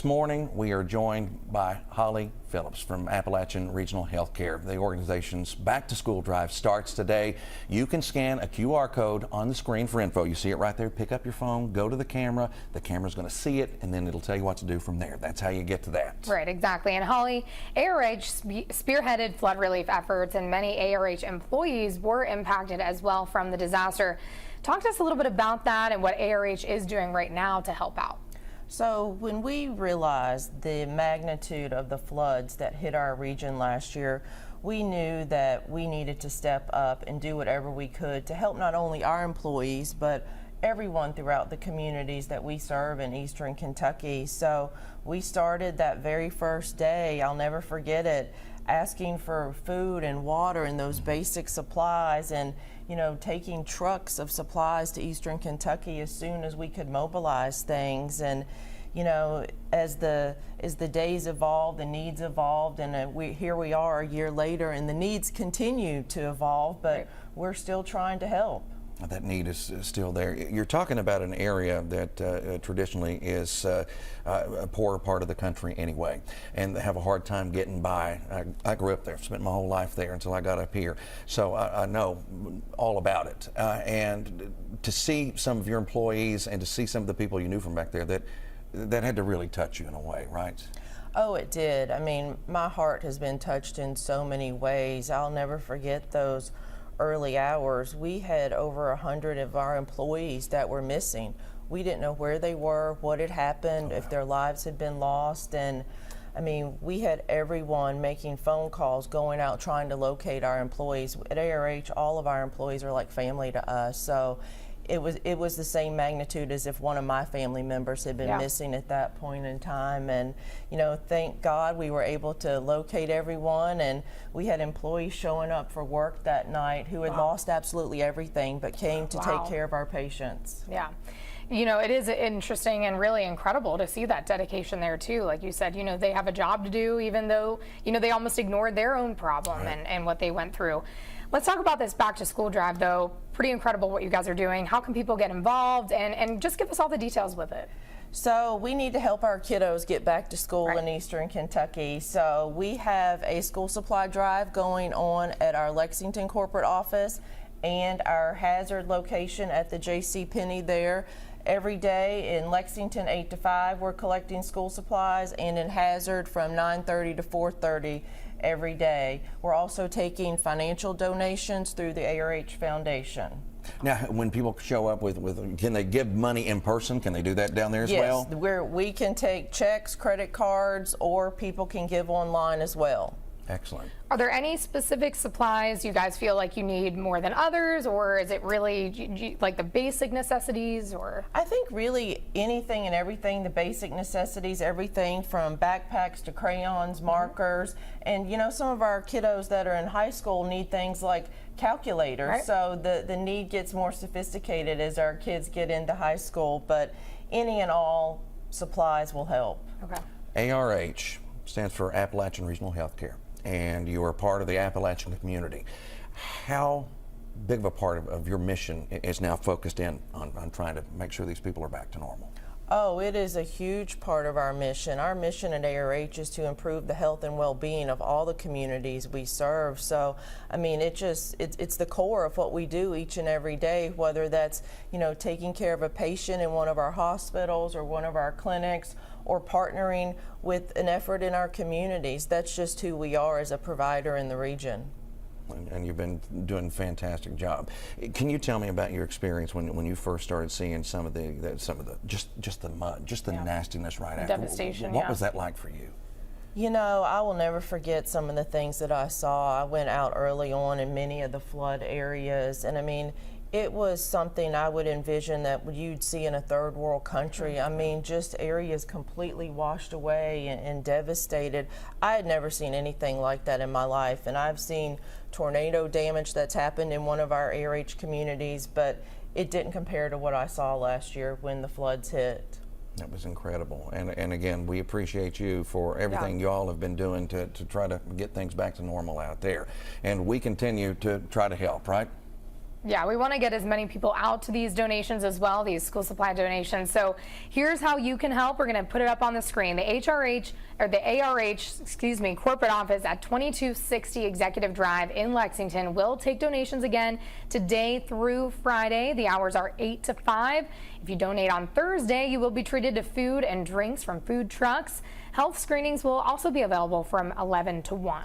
This morning, we are joined by Hollie Phillips from Appalachian Regional Healthcare. The organization's Back to School Drive starts today. You can scan a QR code on the screen for info. You see it right there. Pick up your phone, go to the camera. The camera's going to see it, and then it'll tell you what to do from there. That's how you get to that. Right, exactly. And Hollie, ARH spearheaded flood relief efforts, and many ARH employees were impacted as well from the disaster. Talk to us a little bit about that and what ARH is doing right now to help out. So when we realized the magnitude of the floods that hit our region last year, we knew that we needed to step up and do whatever we could to help not only our employees, but everyone throughout the communities that we serve in Eastern Kentucky. So we started that very first day, I'll never forget it, asking for food and water and those basic supplies, and taking trucks of supplies to Eastern Kentucky as soon as we could mobilize things. And as the days evolved, the needs evolved, and here we are a year later, and the needs continue to evolve, but we're still trying to help. That need is still there. You're talking about an area that traditionally is a poorer part of the country anyway, and they have a hard time getting by. I grew up there, spent my whole life there until I got up here, so I know all about it. And to see some of your employees and to see some of the people you knew from back there, that had to really touch you in a way, right? Oh, it did. I mean, my heart has been touched in so many ways. I'll never forget those early hours. We had over 100 of our employees that were missing. We didn't know where they were, what had happened, if their lives had been lost. And I mean, we had everyone making phone calls, going out trying to locate our employees. At ARH, all of our employees are like family to us. So it was the same magnitude as if one of my family members had been missing at that point in time. And thank God we were able to locate everyone, and we had employees showing up for work that night who had lost absolutely everything but came to take care of our patients. Yeah. It is interesting and really incredible to see that dedication there too. Like you said, they have a job to do, even though, they almost ignored their own problem and what they went through. Let's talk about this back to school drive though. Pretty incredible what you guys are doing. How can people get involved, and just give us all the details with it? So we need to help our kiddos get back to school in Eastern Kentucky. So we have a school supply drive going on at our Lexington corporate office and our Hazard location at the J.C. Penney there. Every day in Lexington 8 to 5 we're collecting school supplies, and in Hazard from 9:30 to 4:30 every day. We're also taking financial donations through the ARH Foundation. Now, when people show up can they give money in person? Can they do that down there as well? Yes, we can take checks, credit cards, or people can give online as well. Excellent. Are there any specific supplies you guys feel like you need more than others, or is it really like the basic necessities? Or I think really anything and everything, the basic necessities, everything from backpacks to crayons, markers, and some of our kiddos that are in high school need things like calculators, so the need gets more sophisticated as our kids get into high school, but any and all supplies will help. Okay. ARH stands for Appalachian Regional Healthcare, and you are part of the Appalachian community. How big of a part of your mission is now focused in on trying to make sure these people are back to normal? Oh, it is a huge part of our mission. Our mission at ARH is to improve the health and well-being of all the communities we serve. So, I mean, it's the core of what we do each and every day, whether that's, taking care of a patient in one of our hospitals or one of our clinics, or partnering with an effort in our communities. That's just who we are as a provider in the region. And you've been doing a fantastic job. Can you tell me about your experience when you first started seeing some of the just the mud, just the nastiness right after? Devastation. What was that like for you? I will never forget some of the things that I saw. I went out early on in many of the flood areas, and I mean, it was something I would envision that you'd see in a third world country. I mean, just areas completely washed away and devastated. I had never seen anything like that in my life, and I've seen tornado damage that's happened in one of our ARH communities, but it didn't compare to what I saw last year when the floods hit. That was incredible. And again, we appreciate you for everything you all have been doing to try to get things back to normal out there. And we continue to try to help, right? Yeah, we want to get as many people out to these donations as well, these school supply donations. So here's how you can help. We're going to put it up on the screen. The ARH, corporate office at 2260 Executive Drive in Lexington will take donations again today through Friday. The hours are 8 to 5. If you donate on Thursday, you will be treated to food and drinks from food trucks. Health screenings will also be available from 11 to 1.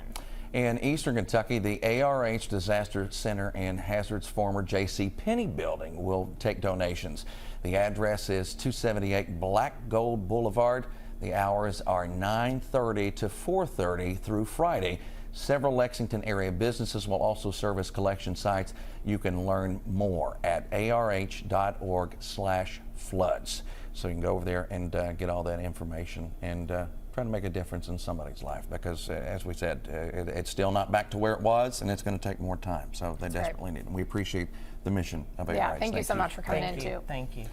In Eastern Kentucky, the ARH Disaster Center and Hazards former J.C. Penney building will take donations. The address is 278 Black Gold Boulevard. The hours are 9:30 to 4:30 through Friday. Several Lexington area businesses will also serve as collection sites. You can learn more at arh.org/floods. So you can go over there and get all that information and trying to make a difference in somebody's life, because as we said, it's still not back to where it was, and it's going to take more time. So they desperately need it. We appreciate the mission of ARH. Yeah, thank you so much for coming in too. Thank you.